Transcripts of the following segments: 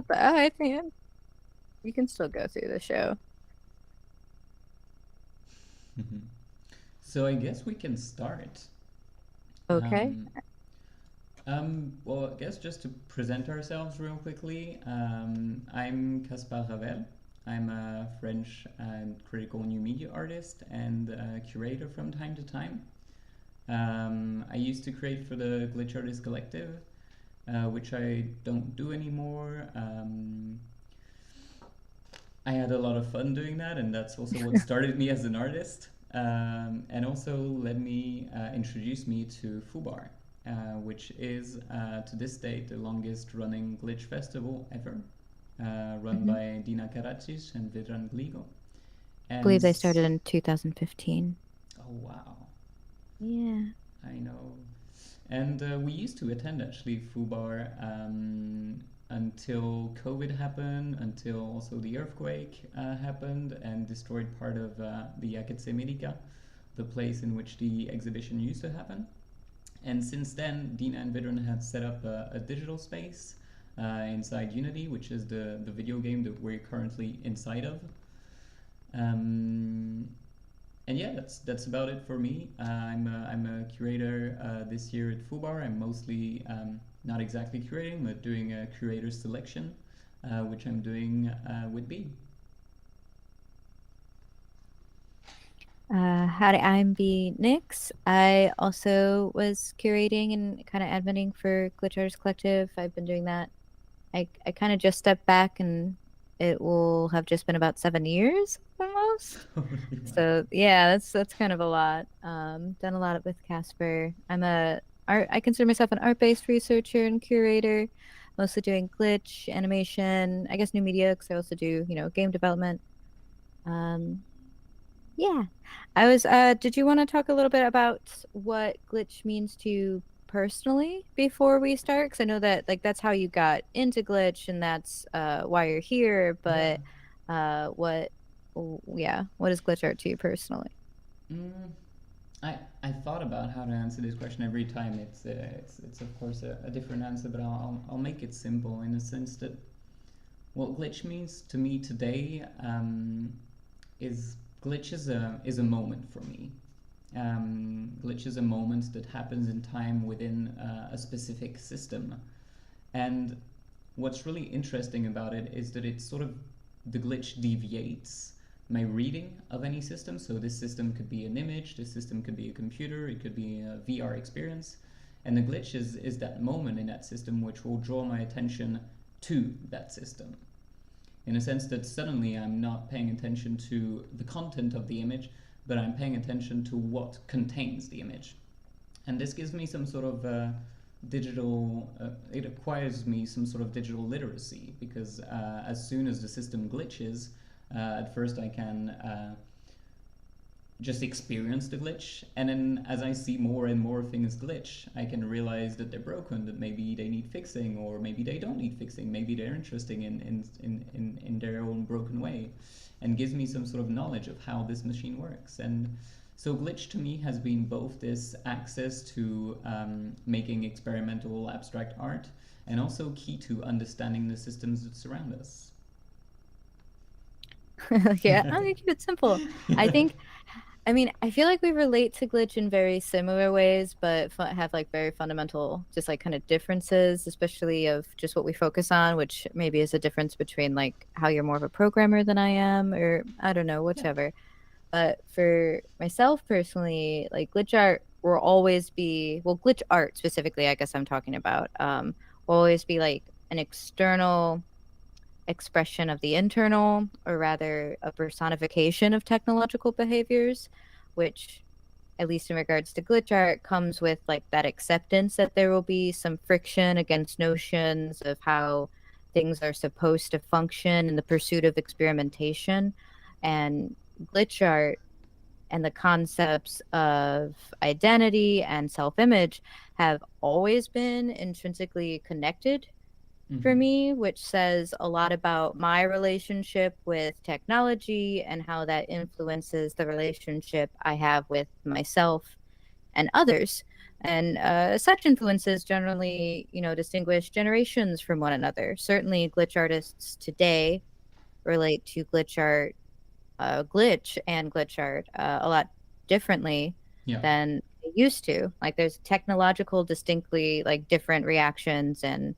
But I think you can still go through the show. So I guess we can start. Okay. Um, well, I guess just to present ourselves real quickly, I'm Caspar Ravel. I'm a French and critical new media artist and curator from time to time. I used to create for the Glitch Artist Collective, which I don't do anymore. I had a lot of fun doing that, and that's also what started me as an artist, and also led me, introduced me to fubar, which is to this date the longest running glitch festival ever, run Hmm. by Dina Karadzic and Vedran Gligo. I And believe they started in 2015. oh wow, Yeah. I know. And we used to attend actually Fubar until COVID happened, until also the earthquake happened and destroyed part of the Medica, the place in which the exhibition used to happen. And since then, Dina and Vidran had set up a digital space inside Unity, which is the video game that we're currently inside of. Um, and yeah, that's about it for me. I'm a curator this year at Fubar. I'm mostly not exactly curating, but doing a curator selection, which I'm doing with B. Howdy, I'm B Nix. I also was curating and kind of adminning for Glitch Artist Collective. I've been doing that. I kind of just stepped back and it will have just been about 7 years almost. Holy wow. So yeah, that's kind of a lot. Done a lot with Casper. I consider myself an art-based researcher and curator, mostly doing glitch, animation, I guess new media, because I also do, game development. Um, yeah. Did you want to talk a little bit about what glitch means to you personally before we start? Because I know that that's how you got into glitch and that's why you're here, Yeah. but yeah, what is glitch art to you personally? Mm, I thought about how to answer this question every time. It's of course a different answer, but I'll make it simple in the sense that what glitch means to me today is glitch is a moment for me. Glitch is a moment that happens in time within a specific system. And what's really interesting about it is that it's sort of the glitch deviates my reading of any system. So this system could be an image, this system could be a computer, it could be a VR experience. And the glitch is that moment in that system which will draw my attention to that system. In a sense that suddenly I'm not paying attention to the content of the image, but I'm paying attention to what contains the image. And this gives me some sort of it acquires me some sort of digital literacy because as soon as the system glitches, at first I can just experience the glitch, and then as I see more and more things glitch, I can realize that they're broken, that maybe they need fixing, or maybe they don't need fixing, maybe they're interesting in their own broken way, and gives me some sort of knowledge of how this machine works. And so glitch to me has been both this access to making experimental abstract art, and also key to understanding the systems that surround us. Yeah, I'm gonna keep it simple. I Yeah. think, I mean, I feel like we relate to glitch in very similar ways, but have like very fundamental, just like kind of differences, especially of just what we focus on, which maybe is a difference between like how you're more of a programmer than I am, or I don't know, Yeah. whichever. But for myself personally, like glitch art will always be, well, glitch art specifically, I guess I'm talking about, will always be like an external expression of the internal, or rather a personification of technological behaviors, which, at least in regards to glitch art, comes with like that acceptance that there will be some friction against notions of how things are supposed to function in the pursuit of experimentation. And glitch art and the concepts of identity and self image have always been intrinsically connected for Mm-hmm. me, which says a lot about my relationship with technology and how that influences the relationship I have with myself and others. And such influences generally, distinguish generations from one another. Certainly, glitch artists today relate to glitch and glitch art a lot differently Yeah. than they used to. Like, there's technological, distinctly like different reactions and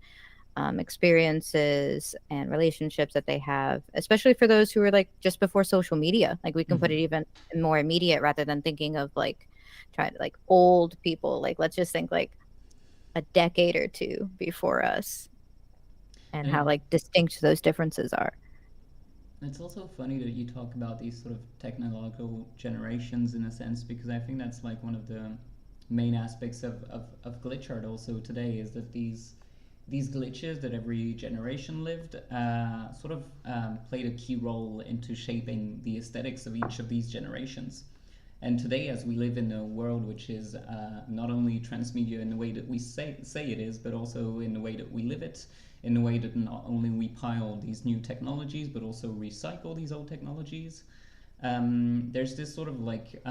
experiences and relationships that they have, especially for those who are like just before social media. Like, we can put it Hmm. even more immediate rather than thinking of like trying to like old people. Like, let's just think like a decade or two before us and And how like distinct those differences are. it's also funny that you talk about these sort of technological generations in a sense, because I think that's like one of the main aspects of glitch art also today, is that these glitches that every generation lived sort of played a key role into shaping the aesthetics of each of these generations. And today, as we live in a world which is not only transmedia in the way that we say it is, but also in the way that we live it, in the way that not only we pile these new technologies, but also recycle these old technologies, there's this sort of like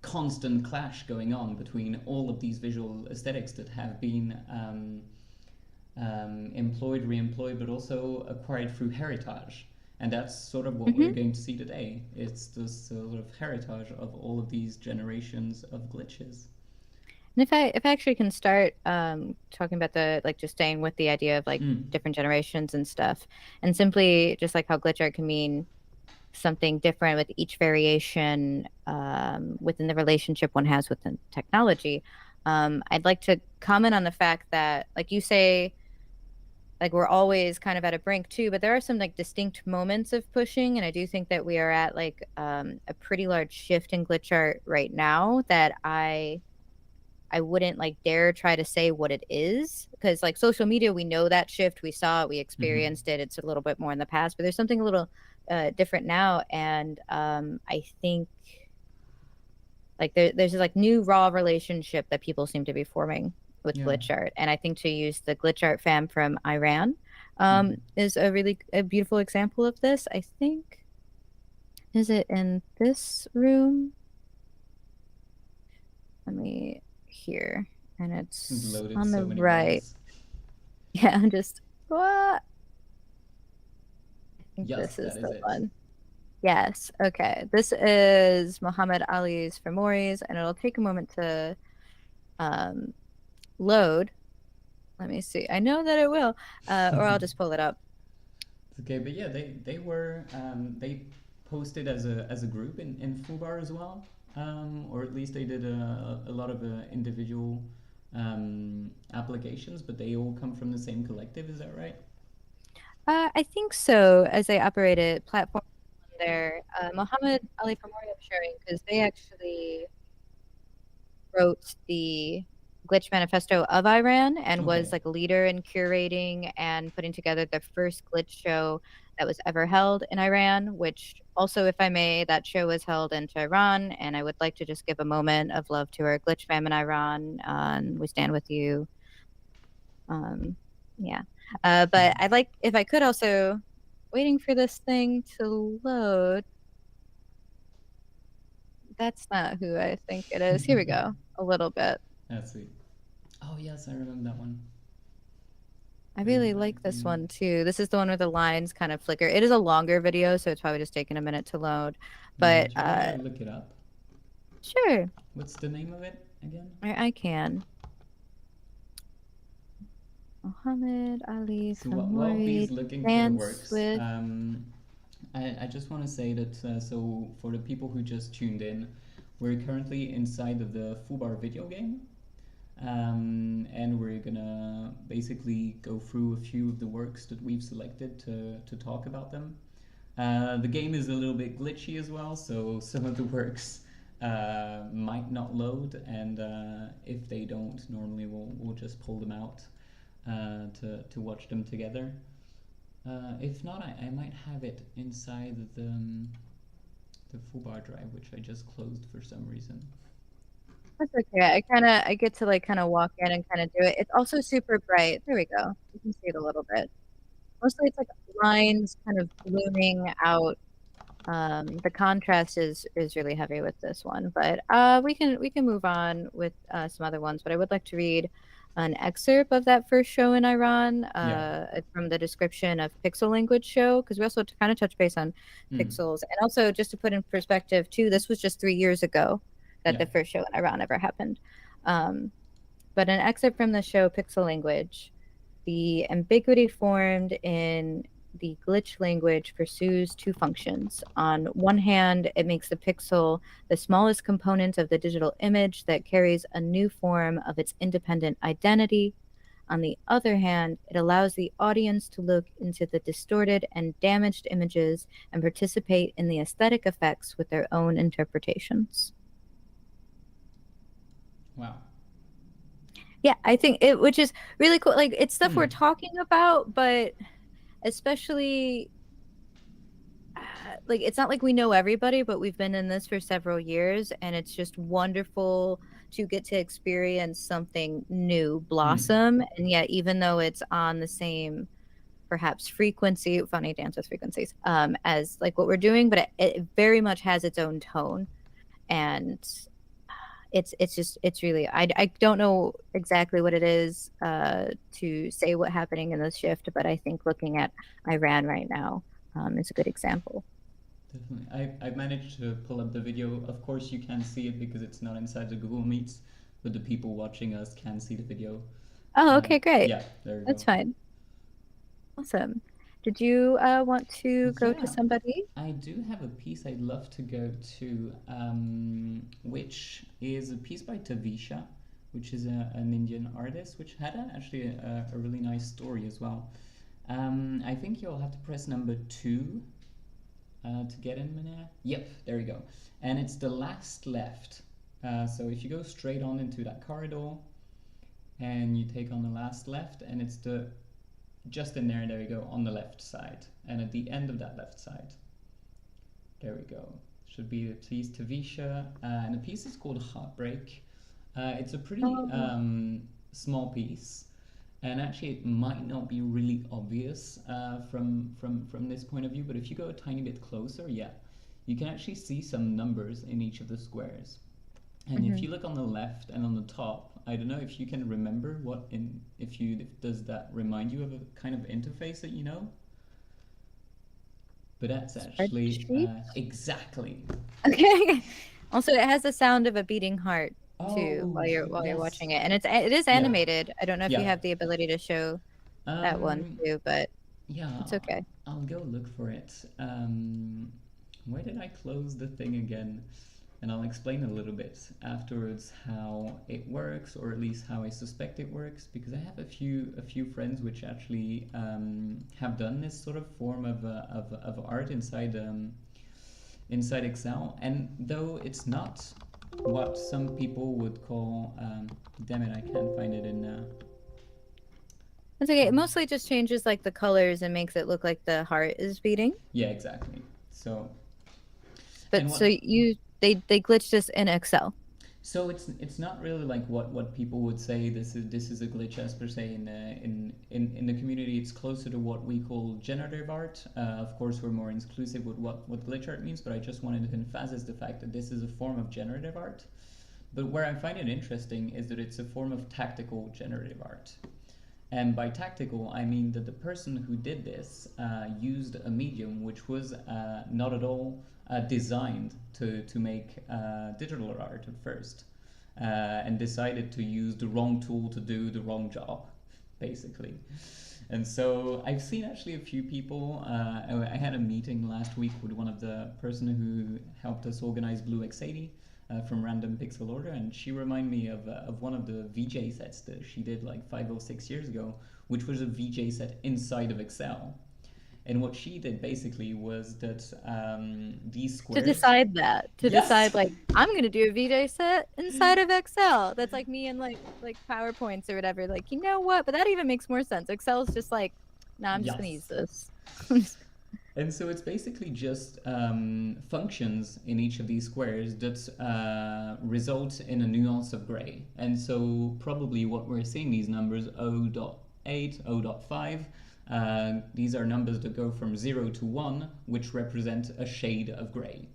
constant clash going on between all of these visual aesthetics that have been employed, re-employed, but also acquired through heritage. And that's sort of what we're Hmm. going to see today. It's this sort of heritage of all of these generations of glitches. And if I actually can start talking about the like just staying with the idea of like Mm. different generations and stuff, and simply just like how glitch art can mean something different with each variation within the relationship one has with the technology. I'd like to comment on the fact that, like you say, like we're always kind of at a brink too, but there are some like distinct moments of pushing, and I do think that we are at like a pretty large shift in glitch art right now that I wouldn't like dare try to say what it is because like social media, we know that shift, we saw it, we Mm-hmm. experienced it. It's a little bit more in the past, but there's something a little different now, and I think like there's this like new raw relationship that people seem to be forming with Yeah. glitch art, and I think to use the glitch art fam from Iran Mm-hmm. is a beautiful example of this. I think is it in this room? Let me here, and We've it's loaded on the so many right. walls. Yeah, I'm just what? I think Yes, this that is is the it. one. Yes. Okay. This is Muhammad Ali's Femoris, and it'll take a moment to um, load. Let me see. I know that it will, or I'll just pull it up. Okay, but yeah, they posted as a group in fubar as well, or at least they did a lot of individual applications, but they all come from the same collective. Is that right? I think so, as they operated platform on there. Muhammad Ali Femori, I'm sharing because they actually wrote the Glitch Manifesto of Iran and was Okay. like a leader in curating and putting together the first glitch show that was ever held in Iran, which also, if I may, that show was held in Tehran. And I would like to just give a moment of love to our glitch fam in Iran. And we stand with you. Um, yeah. But I'd like, if I could also, waiting for this thing to load. That's not who I think it is. Here we go. A little bit. That's sweet. Oh yes, I remember that one. I Very really like this magazine. one too. This is the one where the lines kind of flicker. It is a longer video, so it's probably just taking a minute to load. Yeah, But do you want to look it up? sure, What's the name of it again? I can. Muhammad Ali So while Famori he's looking for the dance works, with. I just want to say that so for the people who just tuned in, we're currently inside of the fubar video game, and we're gonna basically go through a few of the works that we've selected to talk about them. The game is a little bit glitchy as well, so some of the works might not load, and if they don't, normally we'll just pull them out to watch them together. If not, I might have it inside the fubar drive, which I just closed for some reason. That's okay. I get to like kind of walk in and kind of do it. It's also super bright. There we go. You can see it a little bit. Mostly it's like lines kind of blooming out The contrast is really heavy with this one, but we can move on with some other ones. But I would like to read an excerpt of that first show in Iran, Yeah. from the description of Pixel Language show, because we also kind of touch base on Mm. pixels, and also just to put in perspective too, this was just 3 years ago that Yeah. the first show in Iran ever happened. Um, but an excerpt from the show Pixel Language. The ambiguity formed in the glitch language pursues two functions. On one hand, it makes the pixel the smallest component of the digital image that carries a new form of its independent identity. On the other hand, it allows the audience to look into the distorted and damaged images and participate in the aesthetic effects with their own interpretations. Wow. Yeah, I think it, which is really cool. Like, it's stuff we're Mm. talking about, but especially like, it's not like we know everybody, but we've been in this for several years, and it's just wonderful to get to experience something new Mm. blossom. And yet, even though it's on the same perhaps frequency, funny dance with frequencies, as like what we're doing, but it very much has its own tone. And it's just it's really I don't know exactly what it is to say what happening in this shift, but I think looking at Iran right now is a good example. Definitely. I've managed to pull up the video. Of course, you can't see it because it's not inside the Google Meets, but the people watching us can see the video. Oh, okay, great. Yeah, there we That's go. fine. Awesome. Did you want to go to Yeah, somebody? I do have a piece I'd love to go to, which is a piece by Tavisha, which is an Indian artist, which had actually a really nice story as well. I think you'll have to press number two to get in there. Yep, there you go. And it's the last left. So if you go straight on into that corridor and you take on the last left, and it's the just in there, there you go, on the left side. And at the end of that left side, there we go. Should be the piece Tavisha. And the piece is called Heartbreak. It's a pretty Oh. small piece. And actually, it might not be really obvious from this point of view, but if you go a tiny bit closer, yeah, you can actually see some numbers in each of the squares. And if Mhm. you look on the left and on the top, I don't know if you can remember what in if does that remind you of a kind of interface that you know? But that's actually Spreadsheet. exactly. Okay. Also, it has the sound of a beating heart too Oh, while you're yes. watching it, and it is Yeah. animated. I don't know if you Yeah. have the ability to show that one Um, too, but yeah, it's okay. I'll go look for it. Where did I close the thing again? And I'll explain a little bit afterwards how it works, or at least how I suspect it works, because I have a few friends which actually have done this sort of form of art inside Excel, and though it's not what some people would call, damn it, I can't find it in. It's okay. It Um, mostly just changes like the colors and makes it look like the heart is beating. yeah, exactly. So, and But what so they glitched this in Excel. So it's not really like what people would say. This is a glitch as per se in the community. It's closer to what we call generative art. Of course, we're more inclusive with what glitch art means. But I just wanted to emphasize the fact that this is a form of generative art. But where I find it interesting is that it's a form of tactical generative art. And by tactical, I mean that the person who did this used a medium which was not at all designed to make digital art at first, and decided to use the wrong tool to do the wrong job, basically. And so I've seen actually a few people. I had a meeting last week with one of the person who helped us organize Blue X80 from Random Pixel Order, and she reminded me of one of the VJ sets that she did like 5 or 6 years ago, which was a VJ set inside of Excel. And what she did basically was that these To squares. decide that, to Yes! decide like I'm gonna do a VJ set inside of Excel. That's like me and like PowerPoints or whatever. Like, you know what? But that even makes more sense. Excel's just like, nah, I'm just gonna use Yes. this. And so it's basically just functions in each of these squares that result in a nuance of gray. And so probably what we're seeing these numbers 0.8, 0.5, These are numbers that go from 0 to 1, which represent a shade of gray.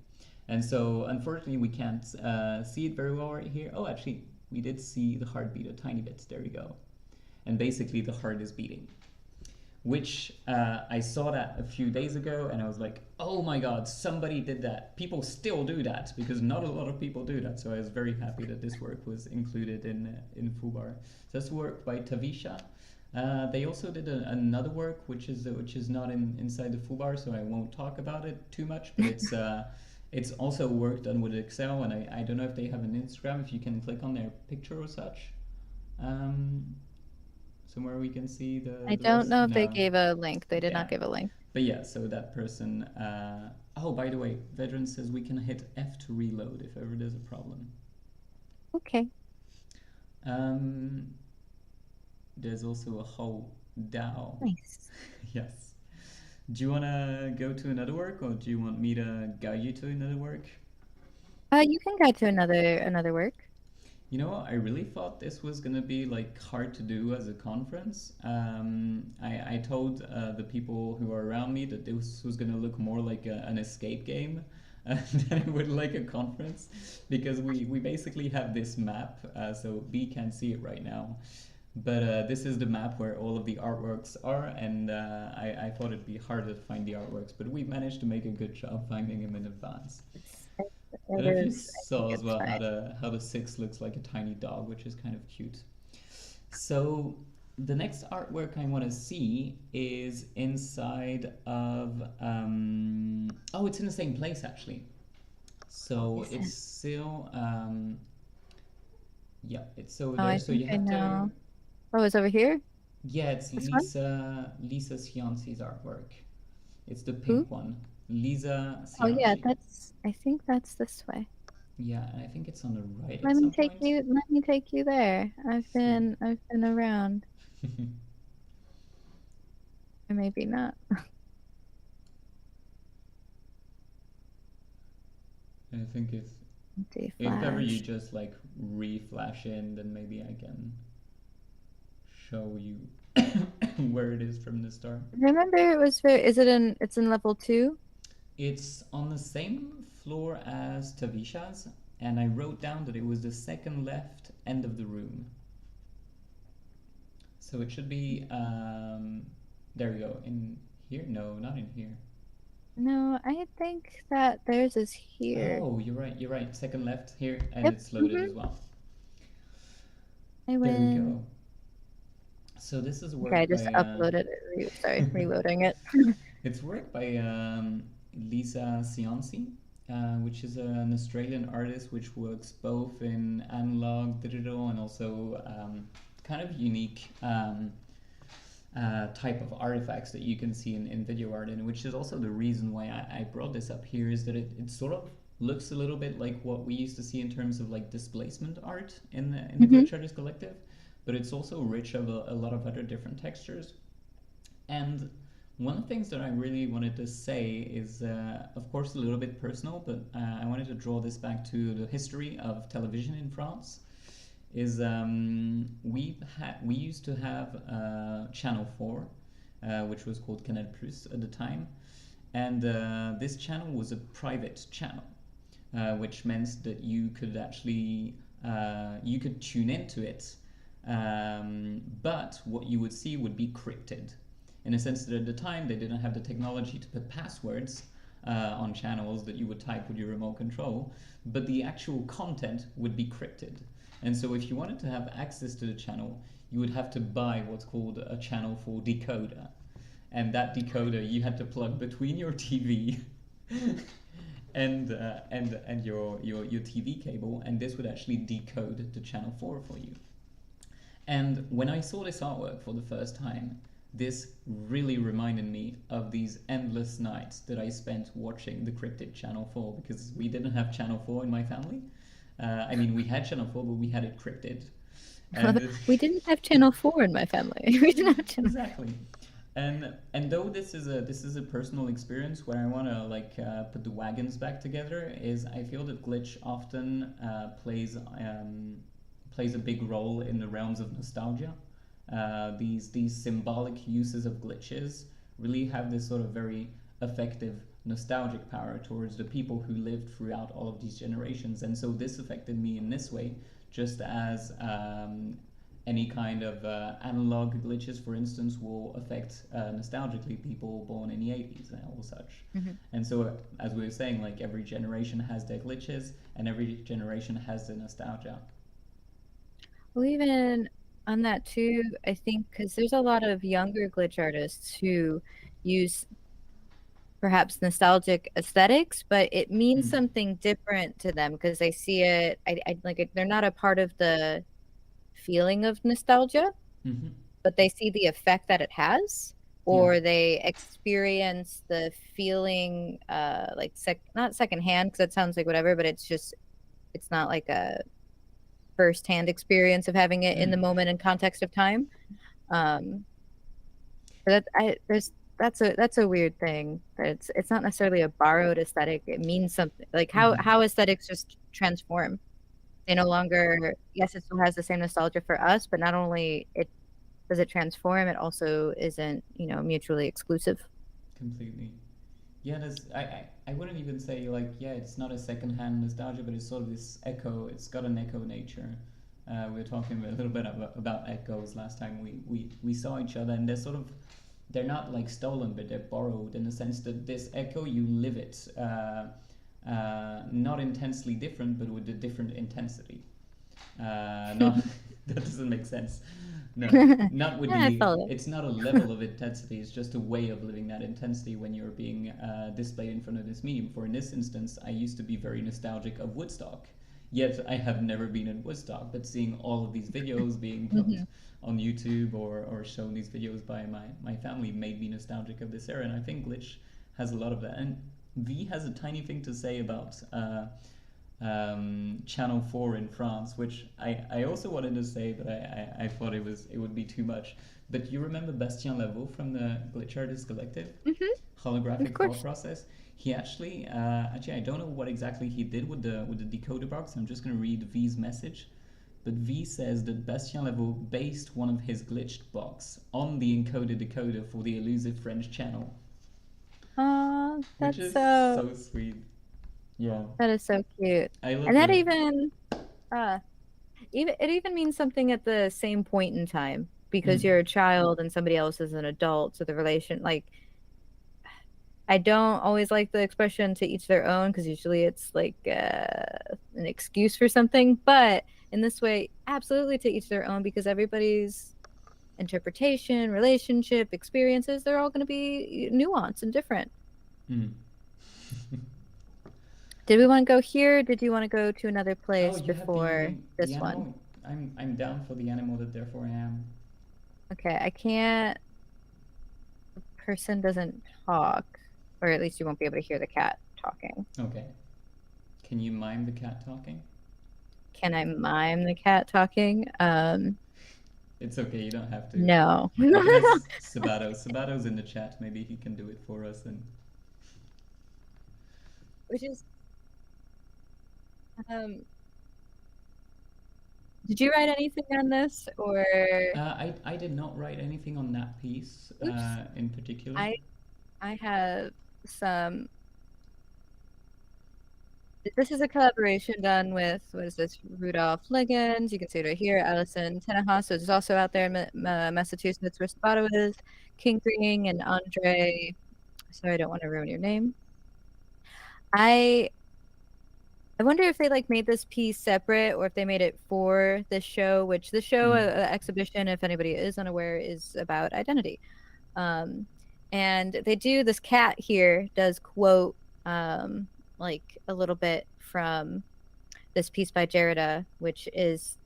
And so, unfortunately, we can't see it very well right here. Oh, actually, we did see the heartbeat a tiny bit. There we go. And basically, the heart is beating. Which I saw that a few days ago, and I was like, oh my god, somebody did that. People still do that because not a lot of people do that. So I was very happy that this work was included in fubar. So that's work by Tavisha. They also did another work which is not inside the fubar, so I won't talk about it too much. But it's also work done with Excel, and I don't know if they have an Instagram. If you can click on their picture or such, um, somewhere we can see I the don't rest. know if they No, gave a link. They did not yeah, give a link. but yeah. So that person. Oh, by the way, Vedran says we can hit F to reload if ever there's a problem. Okay. Um, there's also a whole DAO. Nice. Yes. Do you want to go to another work, or do you want me to guide you to another work? You can go to another work. You know what? I really thought this was gonna be like hard to do as a conference. I told the people who are around me that this was gonna look more like an escape game than it would like a conference, because we basically have this map. So B can't see it right now, but this is the map where all of the artworks are, and I thought it'd be harder to find the artworks, but we managed to make a good job finding them in advance. I It don't know if you is. I think saw as it's well fine. how the six looks like a tiny dog, which is kind of cute. So the next artwork I want to see is inside of oh, it's in the same place actually. So it's Listen. still yeah, it's over Oh, there. I So think you I have to, know. Oh, it's over here? yeah, it's This one? Lisa Cianci's artwork. It's the Who? pink one. Lisa Oh yeah, Cianci. that's I think that's this way. Yeah, and I think it's on the right at Let me some take point. you let me take you there. Sweet. I've been around. Or maybe not. I think Empty if ever you flash. just like re-flash in, then maybe I can show you where it is from the start. Remember it was very it's in level 2? It's on the same floor as Tavisha's, and I wrote down that it was the second left end of the room. So it should be there we go. In here? No, not in here. No, I think that theirs is here. Oh, you're right. You're right. Second left here, and Yep. it's loaded as well. I There we win. go. So this is Okay, I work just by uploaded it. Sorry, reloading it. it's work by Lisa Cianci, which is an Australian artist which works both in analog, digital, and also kind of unique type of artifacts that you can see in video art. And which is also the reason why I brought this up here, is that it sort of looks a little bit like what we used to see in terms of like displacement art in the Hmm. Glitch Artist Collective, but it's also rich of a lot of other different textures. And one of the things that I really wanted to say is, of course, a little bit personal, but I wanted to draw this back to the history of television in France. Is we used to have Channel 4, which was called Canal Plus at the time, and this channel was a private channel, which meant that you could actually you could tune into it, but what you would see would be crypted, in a sense that at the time they didn't have the technology to put passwords on channels that you would type with your remote control, but the actual content would be crypted. And so if you wanted to have access to the channel, you would have to buy what's called a Channel 4 decoder. And that decoder you had to plug between your TV and your TV cable, and this would actually decode the Channel 4 for you. And when I saw this artwork for the first time, this really reminded me of these endless nights that I spent watching the cryptid Channel 4, because we didn't have Channel 4 in my family. I mean, we had Channel 4, but we had it cryptid. And We didn't have channel 4 in my family. We didn't have channel. exactly. And though this is a personal experience where I want to like put the wagons back together, is I feel that glitch often plays a big role in the realms of nostalgia, these symbolic uses of glitches really have this sort of very effective nostalgic power towards the people who lived throughout all of these generations. And so this affected me in this way, just as any kind of analog glitches, for instance, will affect nostalgically people born in the 80s or such. Mhm. And so, as we were saying, like every generation has their glitches and every generation has their nostalgia. Well, even on that too, I think because there's a lot of younger glitch artists who use perhaps nostalgic aesthetics, but it means Mm. something different to them because they see it. I like it. They're not a part of the feeling of nostalgia, Mm-hmm. but they see the effect that it has, Yeah. or they experience the feeling, like not secondhand because that sounds like whatever, but it's not like a firsthand experience of having it in the Mm. moment and context of time. Um, but that's a weird thing. It's not necessarily a borrowed aesthetic. It means something. Like Mm-hmm. how aesthetics just transform. They no longer, yes, it still has the same nostalgia for us, but not only it does it transform, it also isn't, mutually exclusive. Completely. Yeah, I wouldn't even say like yeah, it's not a secondhand nostalgia, but it's sort of this echo. It's got an echo nature. We were talking a little bit about echoes last time we saw each other, and they're not like stolen, but they're borrowed in the sense that this echo you live it, not intensely different, but with a different intensity. Not that doesn't make sense. No, Yeah, not with I the. follow. It's not a level of intensity. It's just a way of living that intensity when you're being displayed in front of this medium. For in this instance, I used to be very nostalgic of Woodstock. Yet I have never been in Woodstock, but seeing all of these videos being put Hmm. on YouTube or shown these videos by my family made me nostalgic of this era. And I think Glitch has a lot of that. And V has a tiny thing to say about Channel 4 in France, which I also wanted to say, but I thought it would be too much. But you remember Bastien Lavaux from the Glitch Artists Collective? Hmm. Of Holographic thought course. process. He actually I don't know what exactly he did with the decoder box. I'm just gonna read V's message. But V says that Bastien Lavaux based one of his glitched box on the encoded decoder for the elusive French channel, which That's is so so sweet. Yeah, that is so cute. I And love that the. uh even means something at the same point in time because Mm, you're a child and somebody else is an adult, so the relation like I don't always like the expression to each their own because usually it's like an excuse for something, but in this way, absolutely to each their own because everybody's interpretation, relationship, experiences, they're all going to be nuanced and different. mm. Did we want to go here? Did you want to go to another Oh, place you have before the this one? animal. I'm down for the animal that therefore I am. Okay, I can't. Person doesn't talk, or at least you won't be able to hear the cat talking. Okay. Can you mime the cat talking? Can I mime the cat talking? It's okay. You don't have to. No. We can ask Sabato. Sabato's in the chat. Maybe he can do it for us. And Which is, um, did you write anything on this or I did not write anything on that piece oops, in particular. I I have some this is a collaboration done with what is this Rudolph Liggins. You can see it right here, Allison Tenaha. So it's also out there in Massachusetts where Sabato is, King Green and Andre. Sorry, I don't want to ruin your name. I I wonder if they like made this piece separate or if they made it for this show, which the show Mm. exhibition, if anybody is unaware, is about identity. Um, and they do this cat here does quote like a little bit from this piece by Derrida, which is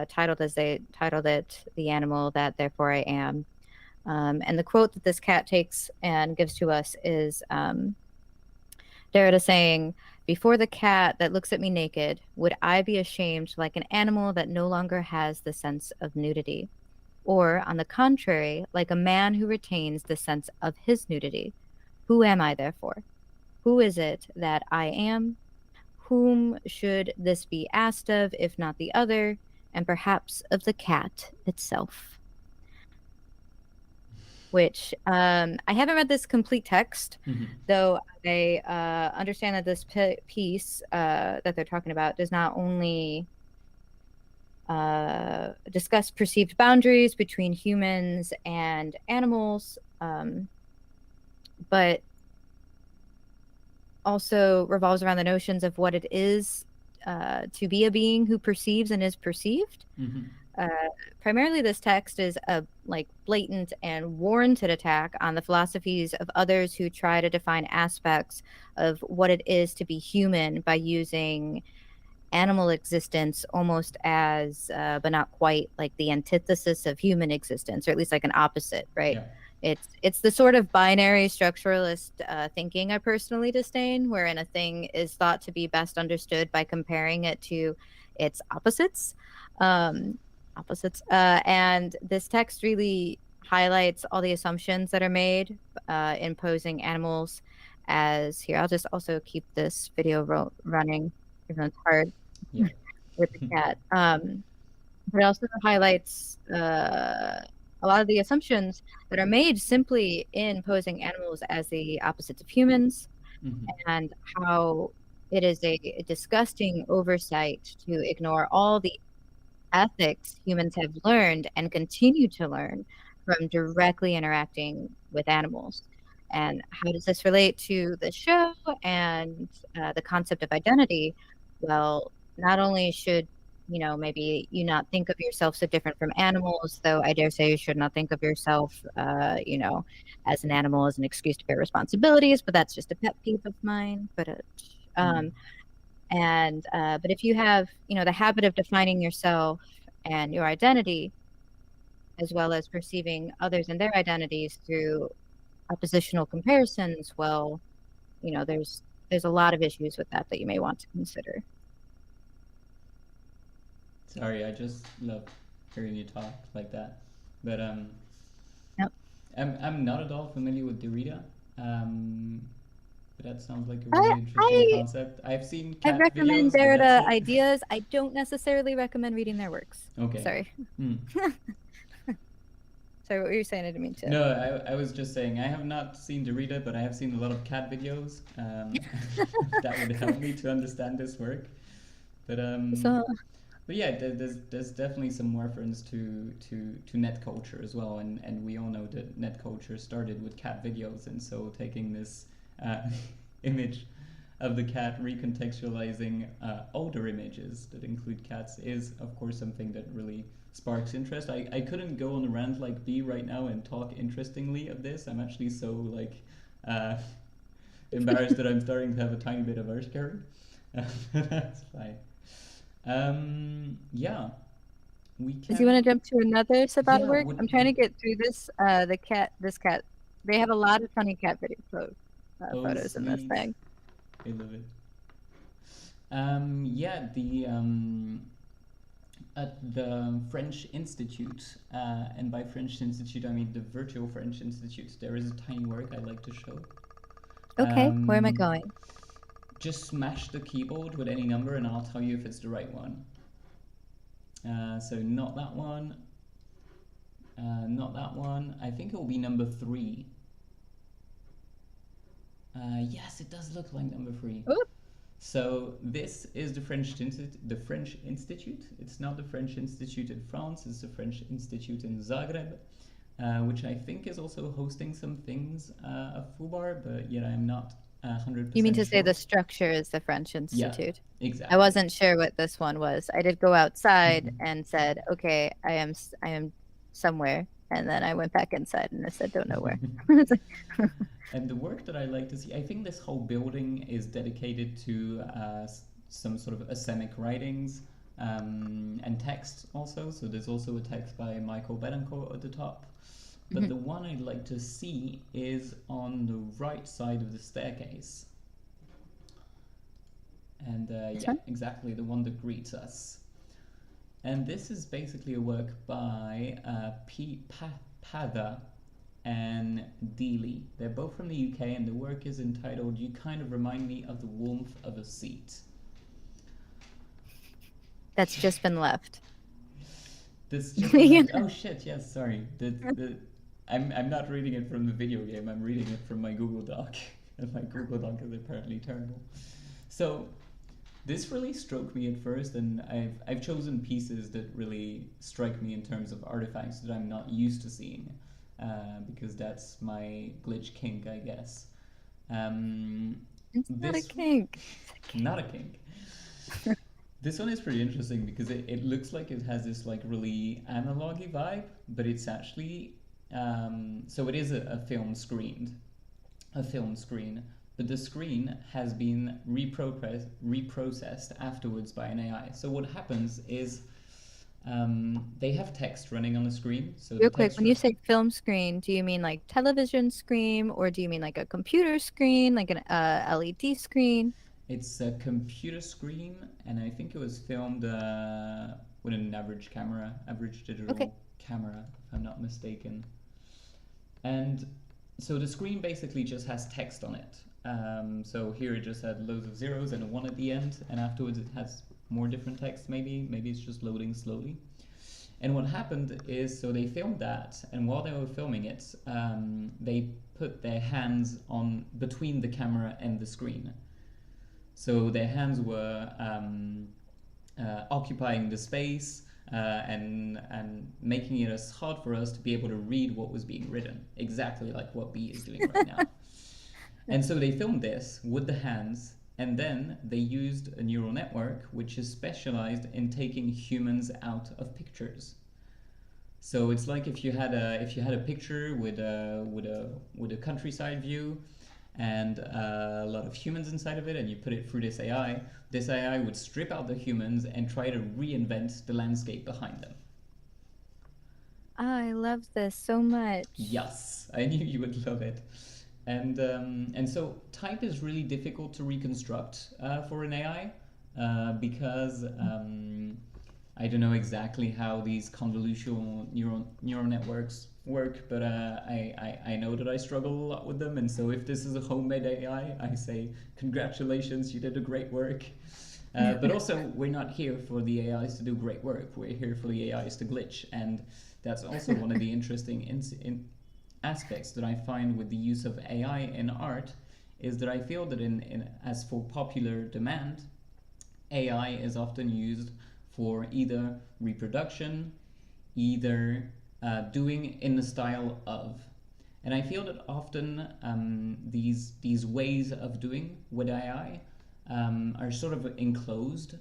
titled as they titled it, "The Animal That Therefore I Am." And the quote that this cat takes and gives to us is Derrida saying, "Before the cat that looks at me naked, would I be ashamed like an animal that no longer has the sense of nudity? Or, on the contrary, like a man who retains the sense of his nudity? Who am I, therefore? Who is it that I am? Whom should this be asked of, if not the other, and perhaps of the cat itself?" which I haven't read this complete text, Mm-hmm. though I understand that this piece that they're talking about does not only discuss perceived boundaries between humans and animals, but also revolves around the notions of what it is to be a being who perceives and is perceived. Mm-hmm. Uh, Primarily, this text is a like blatant and warranted attack on the philosophies of others who try to define aspects of what it is to be human by using animal existence almost as, but not quite, like the antithesis of human existence, or at least like an opposite, right? Yeah. It's the sort of binary structuralist thinking I personally disdain, wherein a thing is thought to be best understood by comparing it to its opposites. Um, and this text really highlights all the assumptions that are made in posing animals as here. I'll just also keep this video running, even though it's hard Yeah. with the cat. But it also highlights a lot of the assumptions that are made simply in posing animals as the opposites of humans, Mm-hmm. and how it is a disgusting oversight to ignore all the ethics humans have learned and continue to learn from directly interacting with animals. And how does this relate to the show and the concept of identity? Well, not only should maybe you not think of yourself so different from animals, though I dare say you should not think of yourself, as an animal as an excuse to bear responsibilities. But that's just a pet peeve of mine. Mm. Um, but if you have, the habit of defining yourself and your identity, as well as perceiving others and their identities through oppositional comparisons, well, there's a lot of issues with that you may want to consider. Sorry, I just love hearing you talk like that. But Yep. I'm not at all familiar with Derrida. Um, but that sounds like a I really interesting I concept. I've seen I cat recommend videos, but that's Derrida it. ideas. I don't necessarily recommend reading their works. Okay. Sorry. Hmm. Sorry, what were you saying? I didn't mean to. No, I was just saying I have not seen Derrida, but I have seen a lot of cat videos. That would help me to understand this work. But So, yeah, there's definitely some reference to net culture as well, and we all know that net culture started with cat videos, and so taking this image of the cat, recontextualizing older images that include cats is of course something that really sparks interest. I couldn't go on a rant like B right now and talk interestingly of this. I'm actually so like uh, embarrassed that I'm starting to have a tiny bit of urticaria. That's fine. Yeah, we do you want can. to jump to another Sabata Yeah, work? I'm trying to get through this. This cat. They have a lot of funny cat oh photos in this sweet, thing. I love it. Yeah, the at the French Institute, and by French Institute I mean the virtual French Institute. There is a tiny work I like to show. Okay, where am I Um, going? just smash the keyboard with any number, and I'll tell you if it's the right one. So not that one. Not that one. I think it will be number 3. Yes, it does look like number 3. Oop. So this is the French Institute. It's not the French Institute in France. It's the French Institute in Zagreb, which I think is also hosting some things of fubar, but yet I'm not You mean 100% to say sure. the structure is the French Yeah, Institute? I exactly. wasn't sure what this one was. I did go outside and said, "Okay, I am somewhere," and then I went back inside and I said, "Don't know where." And the work that I like to see, I think this whole building is dedicated to some sort of asemic writings and text also. So there's also a text by Michael Betancourt at the top. But the one I'd like to see is on the right side of the staircase. And This yeah, one? exactly, the one that greets us. And this is basically a work by P. Pada and Dealey. They're both from the UK, and the work is entitled "You Kind of Remind Me of the Warmth of a Seat." That's just been left. This just been left. Oh shit! Yes, sorry. The I'm not reading it from the video game. I'm reading it from my Google Doc, and my Google Doc is apparently terrible. So this really struck me at first, and I've chosen pieces that really strike me in terms of artifacts that I'm not used to seeing, because that's my glitch kink, I guess. Um, It's not a this kink. not a kink. This one is pretty interesting because it looks like it has this like really analogy vibe, but it's actually so it is a film screened, a film screen, but the screen has been reprocessed afterwards by an AI. So what happens is they have text running on the screen. So the Real quick, text when you say film screen, do you mean like television screen or do you mean like a computer screen, like an LED screen? it's a computer screen, and I think it was filmed with an average camera, average Okay. digital camera, if I'm not mistaken. And so the screen basically just has text on it. So here it just had loads of zeros and a one at the end, and afterwards it has more different text. Maybe it's just loading slowly. And what happened is, so they filmed that, and while they were filming it, they put their hands on between the camera and the screen. So their hands were occupying the space and making it as hard for us to be able to read what was being written, exactly like what B is doing right now. And so they filmed this with the hands, and then they used a neural network which is specialized in taking humans out of pictures. So it's like if you had a picture with a countryside view and a lot of humans inside of it, and you put it through this AI. This AI would strip out the humans and try to reinvent the landscape behind them. I love this so much. Yes, I knew you would love it. And so type is really difficult to reconstruct for an AI because I don't know exactly how these convolutional neural networks work, but I know that I struggle a lot with them. And so if this is a homemade AI, I say, congratulations, you did a great work. But also, we're not here for the AIs to do great work. We're here for the AIs to glitch. And that's also one of the interesting aspects that I find with the use of AI in art is that I feel that as for popular demand, AI is often used for either reproduction, either doing in the style of. And I feel that often these ways of doing with AI are sort of enclosed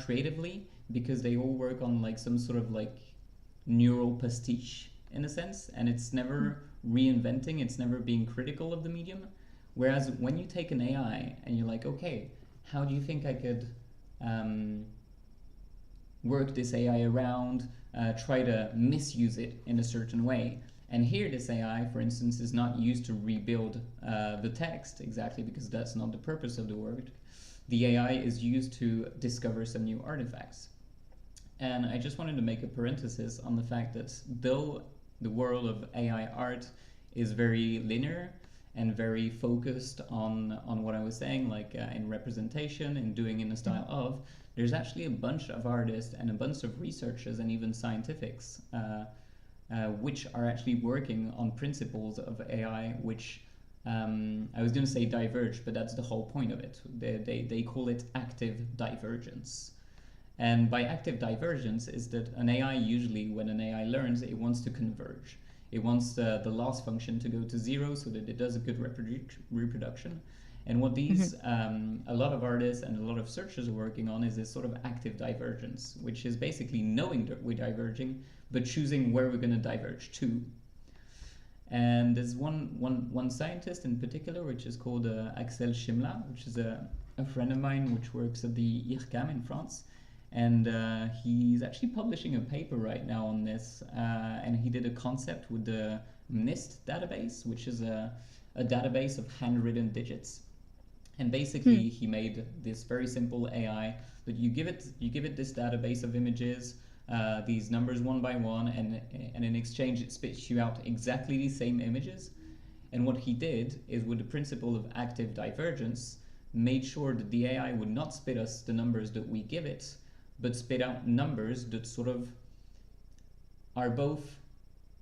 creatively because they all work on like some sort of like neural pastiche in a sense, and it's never reinventing, it's never being critical of the medium. Whereas when you take an AI and you're like, okay, how do you think I could um, work this AI around, try to misuse it in a certain way. And here, this AI, for instance, is not used to rebuild the text exactly because that's not the purpose of the work. The AI is used to discover some new artifacts. And I just wanted to make a parenthesis on the fact that though the world of AI art is very linear and very focused on what I was saying, like in representation and doing in the style of, there's actually a bunch of artists and a bunch of researchers and even scientifics which are actually working on principles of AI which I was going to say diverge, but that's the whole point of it. They call it active divergence. And by active divergence is that an AI usually, when an AI learns, it wants to converge. It wants the loss function to go to zero so that it does a good reproduction. And what these, a lot of artists and a lot of searchers are working on is this sort of active divergence, which is basically knowing that we're diverging, but choosing where we're going to diverge to. And there's one scientist in particular, which is called Axel Schimla, which is a friend of mine, which works at the IRCAM in France. And he's actually publishing a paper right now on this. And he did a concept with the NIST database, which is a database of handwritten digits. And basically, he made this very simple AI that you give it this database of images, these numbers one by one, and in exchange it spits you out exactly the same images. And what he did is, with the principle of active divergence, made sure that the AI would not spit us the numbers that we give it, but spit out numbers that sort of are both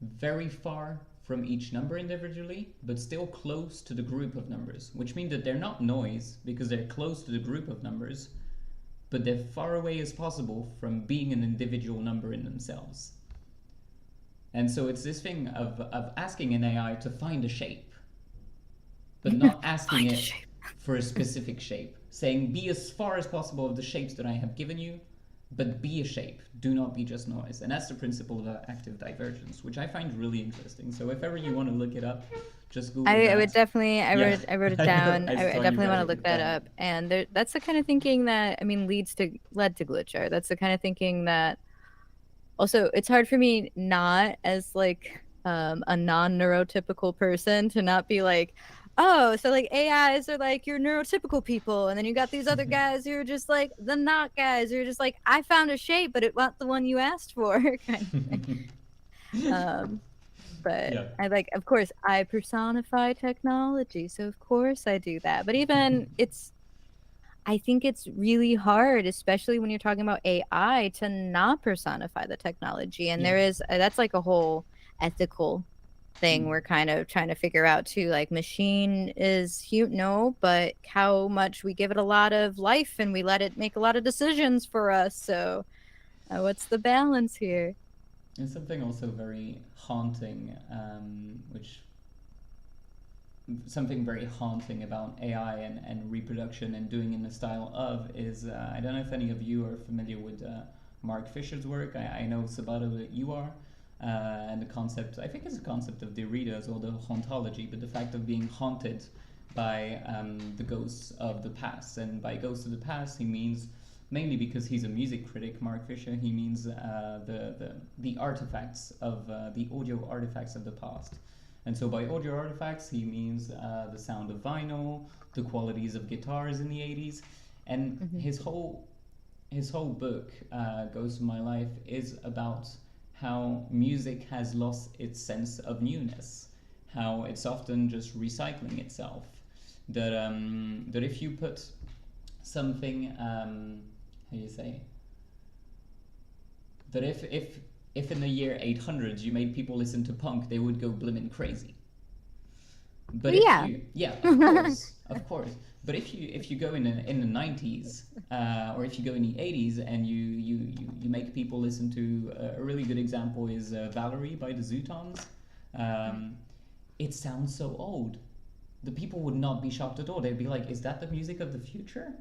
very far from each number individually, but still close to the group of numbers, which means that they're not noise because they're close to the group of numbers, but they're far away as possible from being an individual number in themselves. And so it's this thing of asking an AI to find a shape, but not asking Find a it shape. for a specific shape. Saying, be as far as possible of the shapes that I have given you, but be a shape. Do not be just noise. And that's the principle of active divergence, which I find really interesting. So if ever you want to look it up, just Google I would that. definitely, Yeah, I wrote it I know. down. I I saw you definitely want to writing look it that down. up. And that's the kind of thinking that, I mean, led to glitch art. That's the kind of thinking that also it's hard for me not as like a non-neurotypical person to not be like, oh, so like AIs are like your neurotypical people, and then you got these other guys who are just like the not guys who are just like, I found a shape, but it wasn't the one you asked for, kind of thing. Um, but Yeah. I like, of course, I personify technology, so of course I do that. But even I think it's really hard, especially when you're talking about AI, to not personify the technology. And Yeah. there is, that's like a whole ethical thing Mm. we're kind of trying to figure out too. Like, machine is human, no, but how much we give it a lot of life and we let it make a lot of decisions for us. So, what's the balance here? And something also very haunting, which something very haunting about AI and reproduction and doing in the style of is I don't know if any of you are familiar with Mark Fisher's work. I know Sabato that you are. And the concept, I think it's a concept of Derrida as well, the hauntology, but the fact of being haunted by the ghosts of the past. And by ghosts of the past, he means mainly because he's a music critic, Mark Fisher. He means the artifacts of the audio artifacts of the past. And so by audio artifacts, he means the sound of vinyl, the qualities of guitars in the 80s, and Hmm. his whole book, Ghosts of My Life, is about how music has lost its sense of newness, how it's often just recycling itself. That if you put something, how do you say, that if in the year 800 you made people listen to punk, they would go blimmin' crazy. But Well, if yeah. you, yeah, of course. But if you go in the 90s, or if you go in the 80s and you make people listen to a really good example is Valerie by the Zootons. Um, it sounds so old. The people would not be shocked at all. They'd be like, "Is that the music of the future?"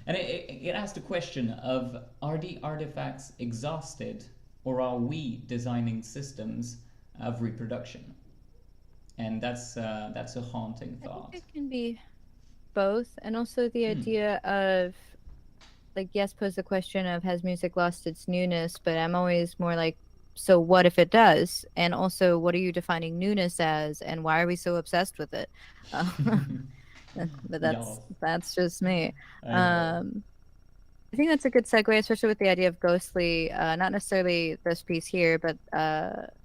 And it asks the question of, are the artifacts exhausted, or are we designing systems of reproduction? And that's a haunting I think thought. it can be both. And also the Hmm. idea of, like, yes, pose the question of, has music lost its newness? But I'm always more like, so what if it does? And also, what are you defining newness as? And why are we so obsessed with it? Uh, but Yeah, that's just me. I know. Um, I think that's a good segue, especially with the idea of ghostly, not necessarily this piece here, but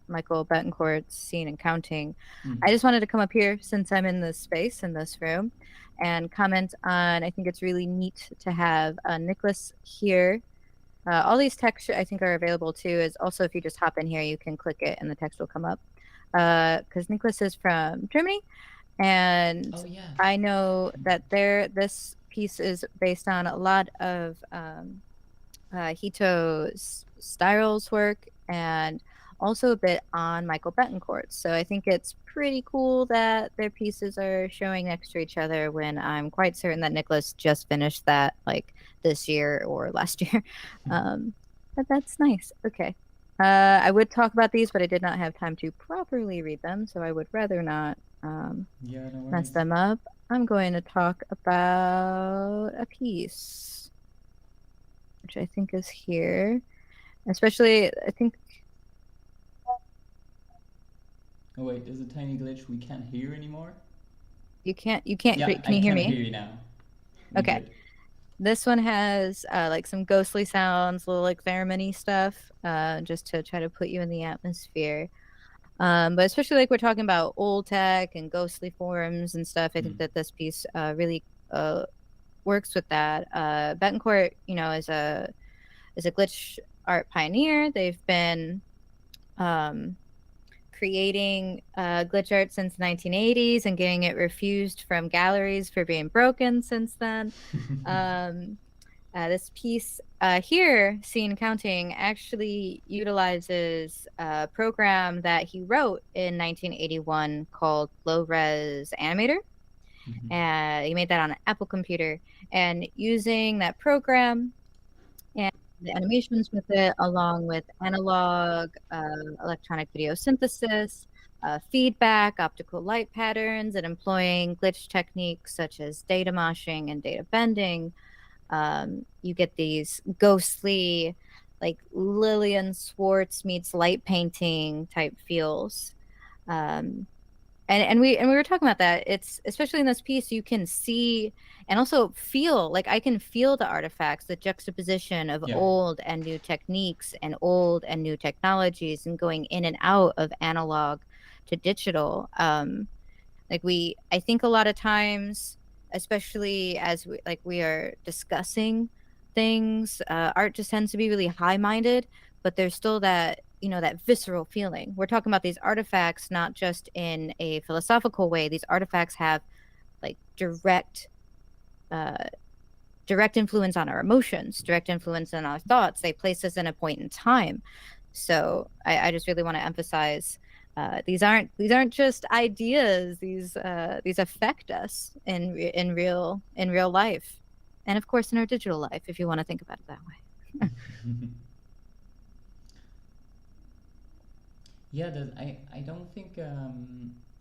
Michael Betancourt's Scene and Counting. Hmm. I just wanted to come up here since I'm in this space, in this room, and comment on, I think it's really neat to have Nicholas here. All these texts I think are available too. Is also, if you just hop in here, you can click it and the text will come up. Because Nicholas is from Germany, and Oh yeah. I know that this piece is based on a lot of Hito Styrel's work and also a bit on Michael Betancourt's. So I think it's pretty cool that their pieces are showing next to each other when I'm quite certain that Nicholas just finished that like this year or last year. Um, but that's nice. Okay. I would talk about these, but I did not have time to properly read them, so I would rather not Yeah, no mess worries. them up. I'm going to talk about a piece, which I think is here. Especially, I think Oh wait, there's a tiny glitch. We can't hear anymore. you can't Yeah, create. Can I you hear can me? hear you now. We Okay. good. This one has like some ghostly sounds, little like theremin stuff, just to try to put you in the atmosphere. But especially like we're talking about old tech and ghostly forms and stuff, I Hmm. think that this piece really works with that. Betancourt, is a glitch art pioneer. They've been um, creating glitch art since the 1980s and getting it refused from galleries for being broken since then. Um, this piece here, Scene Counting, actually utilizes a program that he wrote in 1981 called Low Res Animator. Mhm. And he made that on an Apple computer. And using that program and the animations with it, along with analog, electronic video synthesis, feedback, optical light patterns, and employing glitch techniques such as data moshing and data bending, you get these ghostly, like Lillian Schwartz meets light painting type feels. Um, and we were talking about that. It's especially in this piece, you can see and also feel, like I can feel the artifacts, the juxtaposition of Yeah. old and new techniques and old and new technologies and going in and out of analog to digital. Like I think a lot of times, especially as we are discussing things, art just tends to be really high-minded, but there's still that, that visceral feeling. We're talking about these artifacts not just in a philosophical way. These artifacts have like uh direct influence on our emotions, direct influence on our thoughts. They place us in a point in time. So I just really want to emphasize, these aren't just ideas. These affect us in real life, and of course in our digital life, if you want to think about it that way. Yeah, I don't think.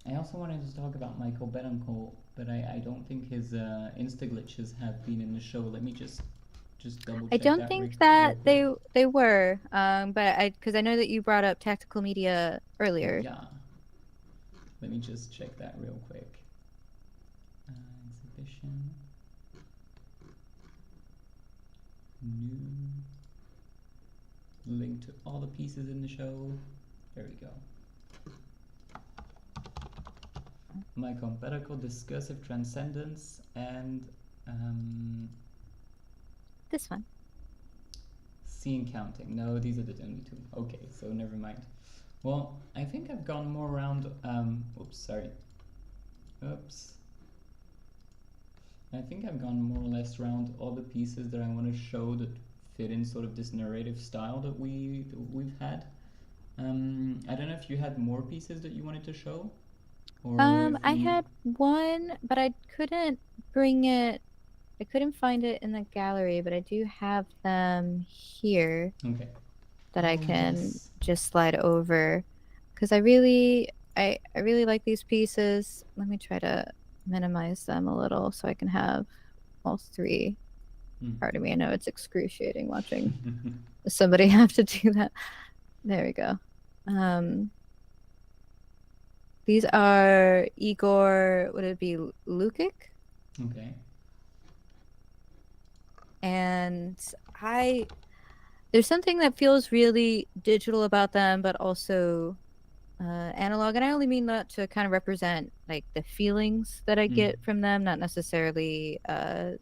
I also wanted to talk about Michael Betancourt, but I don't think his Insta glitches have been in the show. Let me just double I check don't that think real that quick. they were, but because I know that you brought up tactical media earlier. Yeah, let me just check that real quick. Exhibition, new, link to all the pieces in the show. There we go. Michael Betancourt, discursive transcendence, and um, This one. scene counting. No, these are the only two. Okay, so never mind. Well, I think I've gone more around. Oops, sorry. Oops. I think I've gone more or less around all the pieces that I want to show that fit in sort of this narrative style that we've had. I don't know if you had more pieces that you wanted to show, or if I we. had one, but bring it. I couldn't find it in the gallery, but I do have them here Okay. that I Oh can yes. just slide over because I really like these pieces. Let me try to minimize them a little so I can have all three. Mm. Pardon me, I know it's excruciating watching somebody have to do that. There we go. Um, these are Igor, would it be Lukic? Okay. And I there's something that feels really digital about them, but also analog. And I only mean that to kind of represent like the feelings that I Mm. get from them, not necessarily a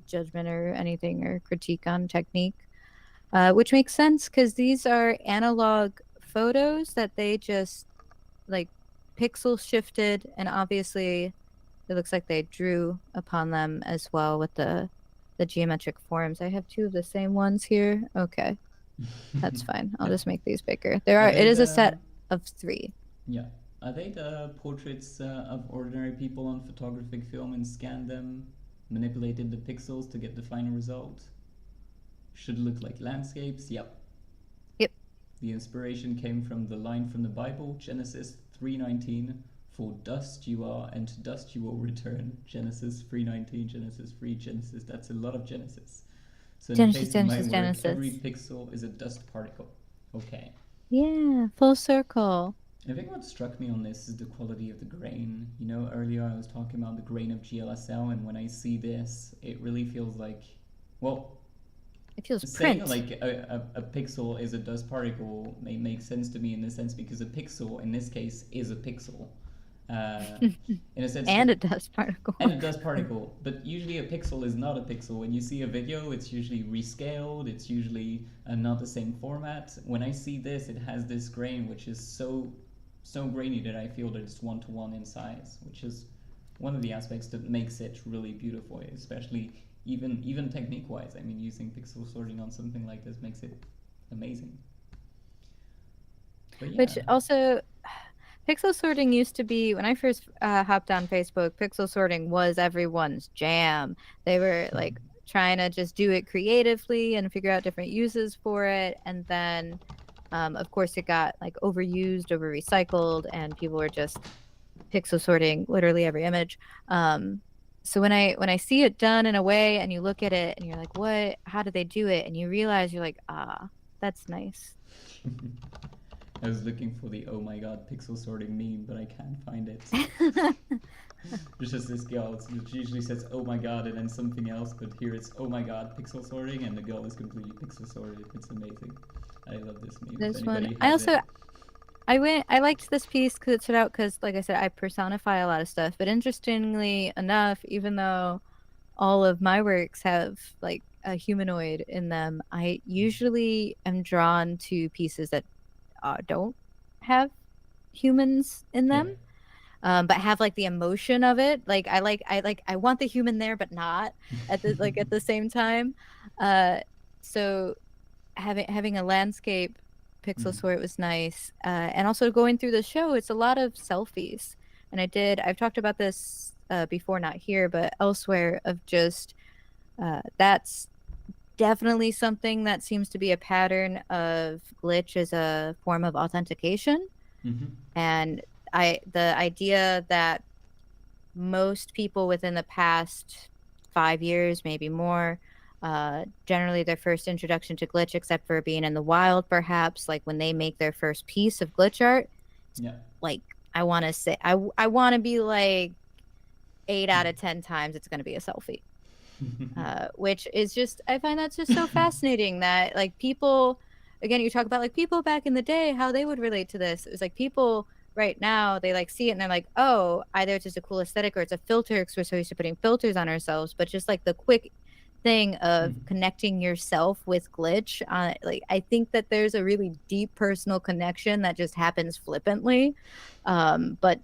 judgment or anything or critique on technique, which makes sense because these are analog photos that they just like pixel shifted, and obviously it looks like they drew upon them as well with the geometric forms. I have two of the same ones here. Okay, that's fine. I'll just make these bigger. Are It they is a the set of three. Yeah. Are they the portraits of ordinary people on photographic film and scanned them, manipulated the pixels to get the final result? Should look like landscapes? Yep. Yep. The inspiration came from the line from the Bible, Genesis 3:19, "For dust you are, and to dust you will return." Genesis 3:19, Genesis 3, Genesis. That's a lot of Genesis. So in the Genesis, case of my Genesis, work, every Genesis. pixel is a dust particle. Okay. Yeah, full circle. I think what struck me on this is the quality of the grain. You know, earlier I was talking about the grain of GLSL, and when I see this, it really feels like, well, It feels saying print. like a pixel is a dust particle may make sense to me in this sense because a pixel in this case is a pixel. in a sense And that a dust particle. and it does particle, but usually a pixel is not a pixel. When you see a video, it's usually rescaled, it's usually not the same format. When I see this, it has this grain which is so grainy that I feel that it's one to one in size, which is one of the aspects that makes it really beautiful, especially even technique wise. I mean, using pixel sorting on something like this makes it amazing. But Which yeah. also, pixel sorting used to be, when I first hopped on Facebook, pixel sorting was everyone's jam. They were like trying to just do it creatively and figure out different uses for it. And then, of course, it got like overused, over recycled, and people were just pixel sorting literally every image. Um, so when I see it done in a way and you look at it and you're like, what? How did they do it? And you realize you're like, ah, that's nice. I was looking for the oh my god pixel sorting meme, but I can't find it. There's just this girl. It usually says "Oh my god" and then something else, but here it's "Oh my god" pixel sorting, and the girl is completely pixel sorted. It's amazing. I love this meme. If This one, anybody I has it, also I liked this piece because it stood out because, like I said, I personify a lot of stuff. But interestingly enough, even though all of my works have like a humanoid in them, I usually am drawn to pieces that don't have humans in yeah. them, but have like the emotion of it. I want the human there, but not at the same time. Uh, so having a landscape pixel Mm. sort was nice, and also going through the show, it's a lot of selfies. And I've talked about this before, not here, but elsewhere, of just that's definitely something that seems to be a pattern of glitch as a form of authentication. Mm-hmm. And the idea that most people within the past 5 years, maybe more, generally their first introduction to glitch, except for being in the wild, perhaps, like when they make their first piece of glitch art, Yeah. like I want to say, I want to be like 8 out of 10 times it's going to be a selfie, which is just, I find that's just so fascinating that like people, again, you talk about like people back in the day, how they would relate to this. It was like people right now, they like see it and they're like, oh, either it's just a cool aesthetic or it's a filter because we're so used to putting filters on ourselves. But just like the quick thing of Mm. connecting yourself with glitch, like I think that there's a really deep personal connection that just happens flippantly, but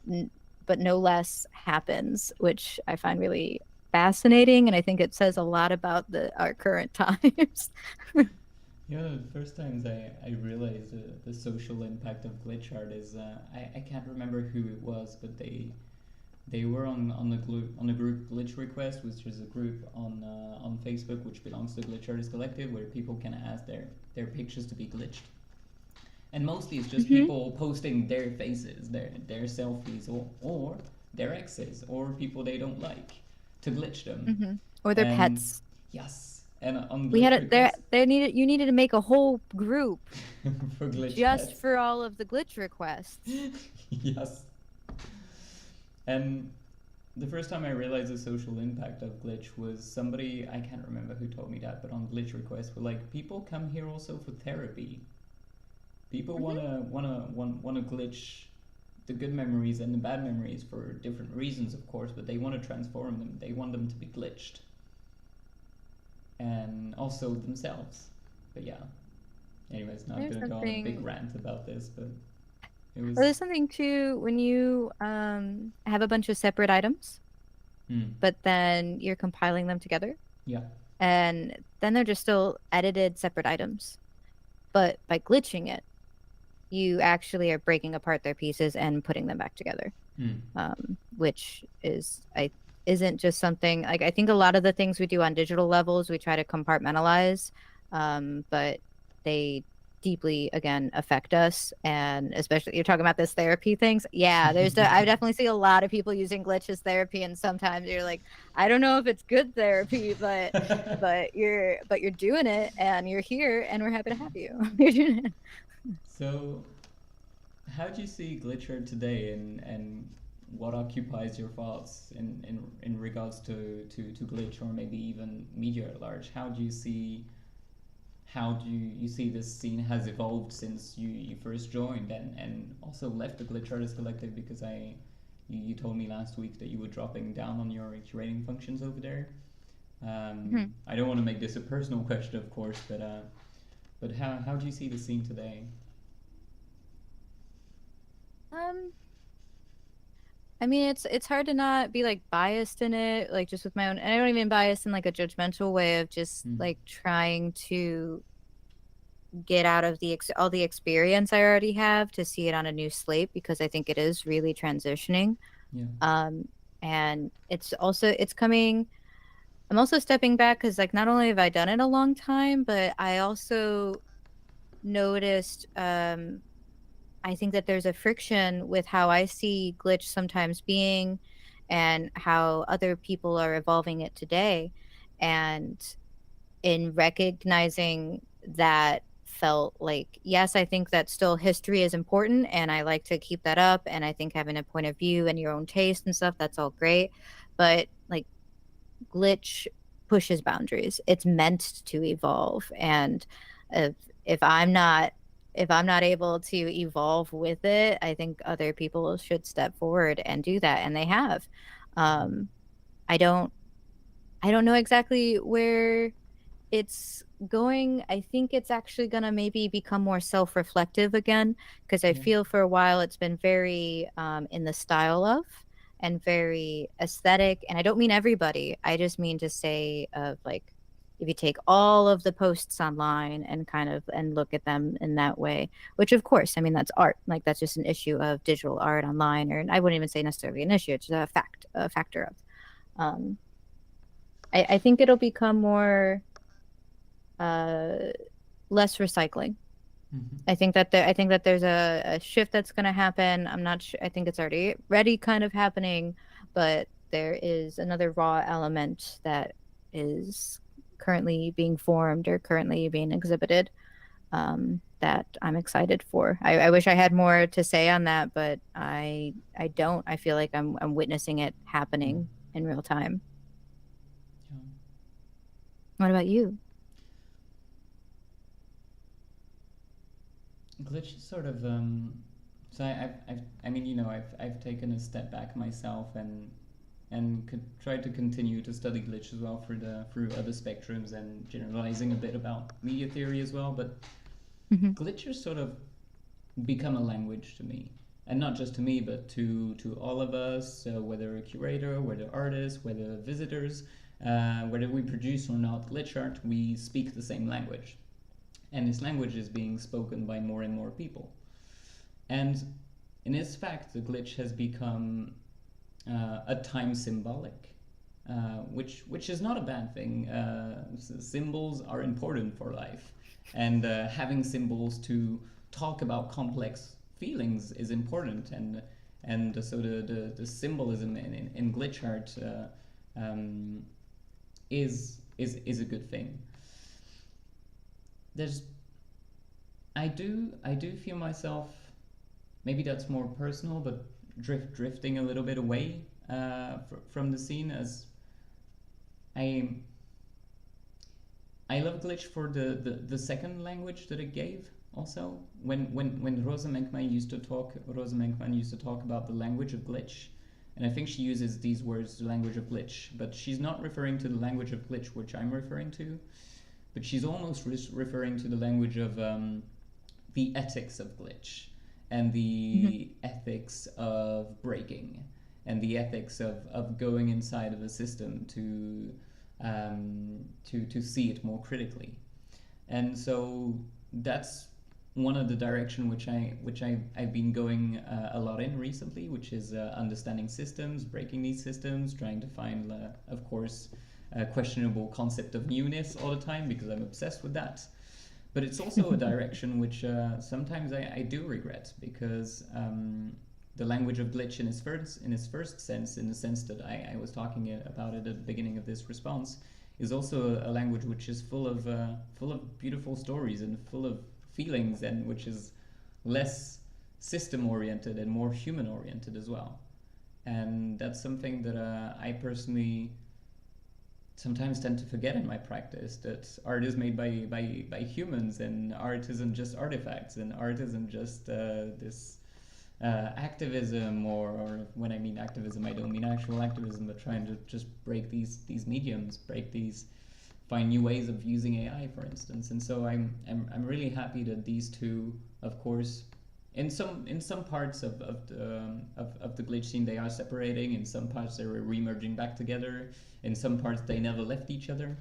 no less happens, which I find really fascinating, and I think it says a lot about the our current times. You know, the first times I realized the social impact of glitch art is I can't remember who it was, but they were on the group Glitch Request, which is a group on Facebook which belongs to Glitch Artist Collective, where people can ask their pictures to be glitched, and mostly it's just Hmm. people posting their faces, their selfies, or their exes, or people they don't like, to glitch them, Hmm. Or their and pets. yes, and on We had Glitch it there. Request They needed You needed to make a whole group for glitch just pets, for all of the glitch requests. yes, and the first time I realized the social impact of glitch was somebody, I can't remember who told me that, but on Glitch Request were like, people come here also for therapy. People Hmm. wanna glitch the good memories and the bad memories for different reasons, of course, but they want to transform them. They want them to be glitched, and also themselves. But yeah. Anyways, not There's gonna go on a big something, rant about this, but it or was. there's something too when you have a bunch of separate items, Mm, but then you're compiling them together, yeah. and then they're just still edited separate items. But by glitching it, you actually are breaking apart their pieces and putting them back together, Mm, which is I isn't just something like I think a lot of the things we do on digital levels we try to compartmentalize, but they deeply again affect us, and especially you're talking about this therapy things. Yeah, I definitely see a lot of people using glitch as therapy, and sometimes you're like, I don't know if it's good therapy, but you're doing it and you're here and we're happy to have you. You're doing it. so, how do you see Glitcher today, and what occupies your thoughts in regards to Glitch, or maybe even media at large? How do you see this scene has evolved since you first joined, and also left the Glitch Artist Collective? Because You told me last week that you were dropping down on your curating functions over there. Mhm. I don't want to make this a personal question, of course, but how do you see the scene today? Um, I mean, it's hard to not be like biased in it, like just with my own, and I don't even bias in like a judgmental way of just Mm. like trying to get out of the ex all the experience I already have to see it on a new slate because I think it is really transitioning. Yeah. Um, and it's also it's coming. I'm also stepping back because like not only have I done it a long time, but I also noticed I think that there's a friction with how I see glitch sometimes being and how other people are evolving it today. And in recognizing that felt like, yes, I think that still history is important and I like to keep that up. And I think having a point of view and your own taste and stuff, that's all great. But like glitch pushes boundaries. It's meant to evolve. And if if I'm not if I'm not able to evolve with it, I think other people should step forward and do that. And they have. Um, I don't I don't know exactly where it's going. I think it's actually going to maybe become more self-reflective again because I Yeah. feel for a while it's been very in the style of and very aesthetic. And I don't mean everybody. I just mean to say of like if you take all of the posts online and kind of and look at them in that way, which of course, I mean that's art. Like that's just an issue of digital art online, or I wouldn't even say necessarily an issue. It's just a factor of. Um, I think it'll become more uh less recycling. Mm-hmm. I think that there's a shift that's going to happen. I'm not sure. I think it's already kind of happening, but there is another raw element that is currently being formed or currently being exhibited that I'm excited for. I wish I had more to say on that, but I don't. I feel like I'm witnessing it Mm. happening in real time. Yeah. What about you? Glitch is sort of so I mean, I've taken a step back myself and could try to continue to study glitch as well through other spectrums and generalizing a bit about media theory as well. But Hmm. glitch has sort of become a language to me, and not just to me, but to all of us, whether a curator, whether artists, whether visitors, whether we produce or not glitch art, we speak the same language, and this language is being spoken by more and more people. And in its fact, the glitch has become a time symbolic, which is not a bad thing. Symbols are important for life, and having symbols to talk about complex feelings is important. And so the symbolism in glitch art is a good thing. There's I do feel myself, maybe that's more personal, but drifting a little bit away from the scene, as I I love Glitch for the second language that it gave. Also, when Rosa Menkman used to talk about the language of Glitch, and I think she uses these words, the language of Glitch, but she's not referring to the language of Glitch, which I'm referring to, but she's almost referring to the language of the ethics of Glitch, and Hmm. the ethics of breaking, and the ethics of going inside of a system to see it more critically. And so that's one of the direction I've been going a lot in recently, which is understanding systems, breaking these systems, trying to find, of course, a questionable concept of newness all the time because I'm obsessed with that. But it's also a direction which sometimes I do regret, because the language of glitch in its first sense, in the sense that I was talking about it at the beginning of this response, is also a language which is full of beautiful stories and full of feelings, and which is less system oriented and more human oriented as well. And that's something that I personally sometimes tend to forget in my practice, that art is made by humans, and art isn't just artifacts, and art isn't just this activism, or when I mean activism, I don't mean actual activism, but trying to just break these mediums, break these, find new ways of using AI, for instance. And so I'm really happy that these two, of course, in some parts of the glitch scene they are separating. In some parts they're re-merging back together. In some parts they never left each other.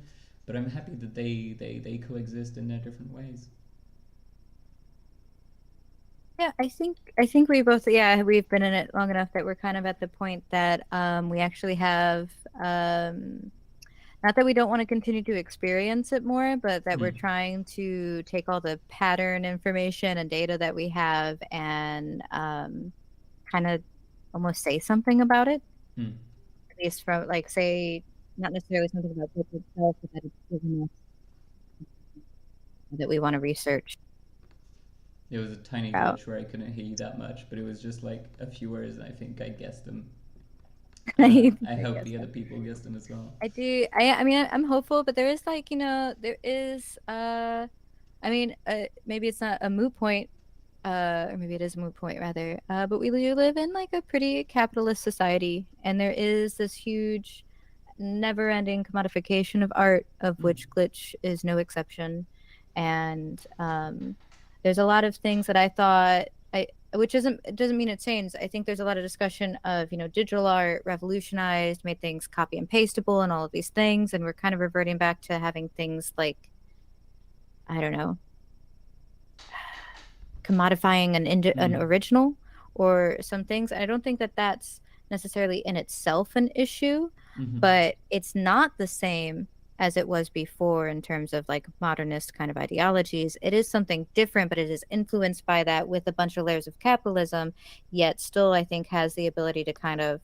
But I'm happy that they coexist in their different ways. Yeah, I think we both, yeah, we've been in it long enough that we're kind of at the point that we actually have not that we don't want to continue to experience it more, but that we're Hmm. trying to take all the pattern information and data that we have and kind of almost say something about it, Hmm. at least from like say not necessarily something about it itself, but that it's given us that we want to research There was a tiny about. glitch where I couldn't hear you that much, but it was just like a few words, and I think I guessed them. I I hope guess the other so. people guessed them as well. I do. I mean, I'm hopeful, but there is like, there is I mean, maybe it's not a moot point, or maybe it is a moot point rather. But we do live in like a pretty capitalist society, and there is this huge, never-ending commodification of art, of Hmm. which glitch is no exception. And there's a lot of things that I thought which isn't it doesn't mean it changed. I think there's a lot of discussion of, digital art revolutionized, made things copy and pastable and all of these things, and we're kind of reverting back to having things like, I don't know, commodifying an Hmm. original or some things. I don't think that that's necessarily in itself an issue, Hmm. but it's not the same as it was before in terms of like modernist kind of ideologies. It is something different, but it is influenced by that with a bunch of layers of capitalism, yet still, I think, has the ability to kind of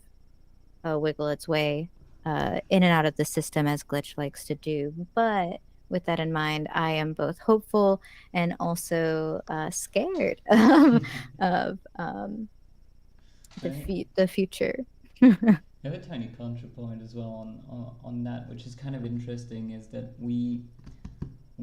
wiggle its way in and out of the system as Glitch likes to do. But with that in mind, I am both hopeful and also scared of I, the future. I have a tiny contrapoint as well on that, which is kind of interesting, is that we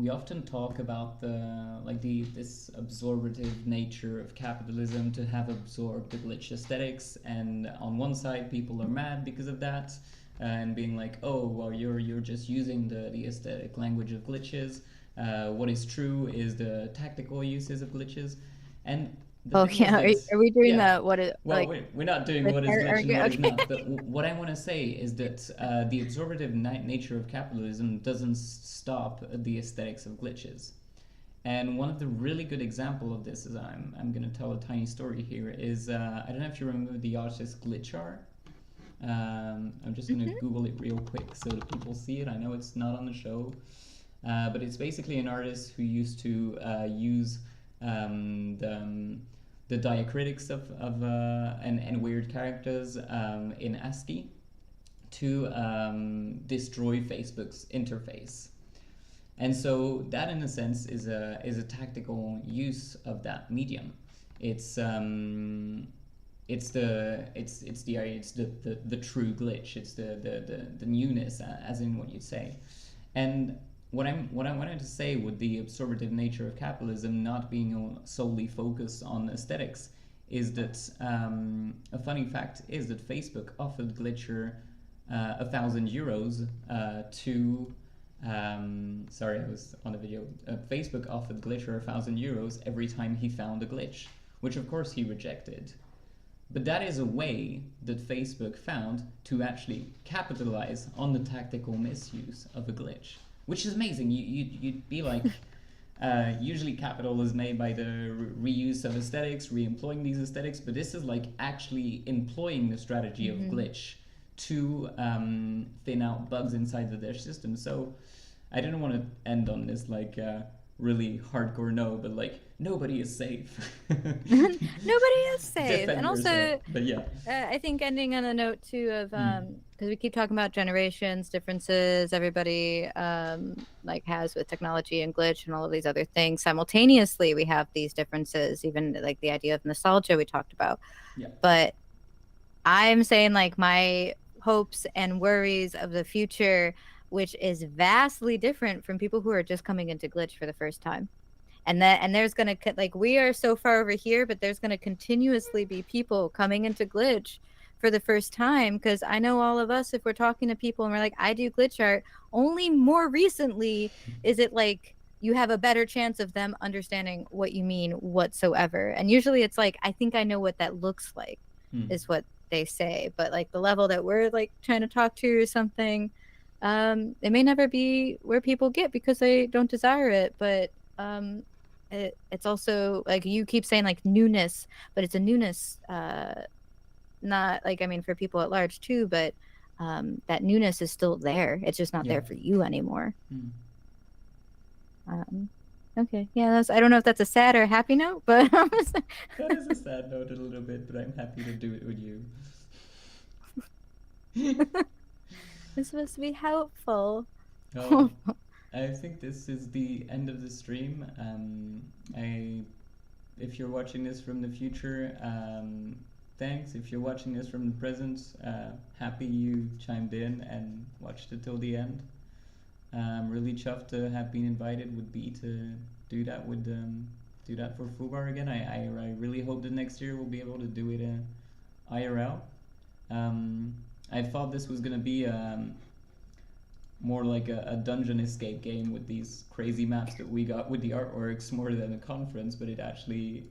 often talk about the like the this absorbative nature of capitalism to have absorbed the glitch aesthetics, and on one side people are mad because of that, and being like, oh well, you're just using the aesthetic language of glitches. What is true is the tactical uses of glitches, and the Oh thing is yeah, that, are we doing yeah, the what is well, like we're not doing the what is glitch and what is okay? not, but what I want to say is that the absorbative nature of capitalism doesn't stop the aesthetics of glitches. And one of the really good example of this is, I'm going to tell a tiny story here, is I don't know if you remember the artist Glitchar. I'm just going to Mhm. Google it real quick so that people see it. I know it's not on the show, but it's basically an artist who used to use the diacritics of and weird characters in ASCII to destroy Facebook's interface. And so that, in a sense, is a tactical use of that medium. It's the true glitch. It's the newness, as in what you say. And what I wanted to say with the absorbative nature of capitalism not being solely focused on aesthetics is that a funny fact is that Facebook offered Glitcher €1,000 to sorry, I was on a video. Facebook offered Glitcher €1,000 every time he found a glitch, which of course he rejected. But that is a way that Facebook found to actually capitalize on the tactical misuse of a glitch, which is amazing. You'd be like, usually capital is made by the reuse of aesthetics, re-employing these aesthetics, but this is like actually employing the strategy of Mhm. glitch to thin out bugs inside of their system. So I didn't want to end on this like really hardcore no, but like nobody is safe. Nobody is safe. And Defend yourself. also, But yeah. I think ending on a note too of Mm. because we keep talking about generations, differences everybody like has with technology and glitch and all of these other things. Simultaneously, we have these differences, even like the idea of nostalgia we talked about. Yeah. But I'm saying like my hopes and worries of the future, which is vastly different from people who are just coming into glitch for the first time, and there's gonna like we are so far over here, but there's gonna continuously be people coming into glitch for the first time, because I know all of us, if we're talking to people and we're like, I do glitch art, only more recently is it like you have a better chance of them understanding what you mean whatsoever. And usually it's like, I think I know what that looks like, Hmm. is what they say. But like the level that we're like trying to talk to or something, it may never be where people get because they don't desire it. But it's also like you keep saying like newness, but it's a newness, not like, I mean, for people at large too, but that newness is still there. It's just not Yeah. there for you anymore. Hmm. Um, okay, yeah, that's, I don't know if that's a sad or a happy note, but That is a sad note a little bit, but I'm happy to do it with you. it's supposed to be helpful. Well, I think this is the end of the stream. If you're watching this from the future, thanks. If you're watching this from the present, happy you chimed in and watched it till the end. Really chuffed to have been invited would be to do that with do that for fubar again. I really hope that next year we'll be able to do it IRL. Um, I thought this was gonna be more like a dungeon escape game with these crazy maps that we got with the artworks more than a conference, but it actually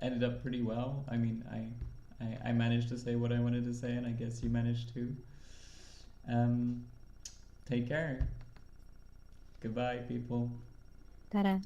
ended up pretty well. I mean, I managed to say what I wanted to say, and I guess you managed to. Um, take care. Goodbye, people. Ta-da.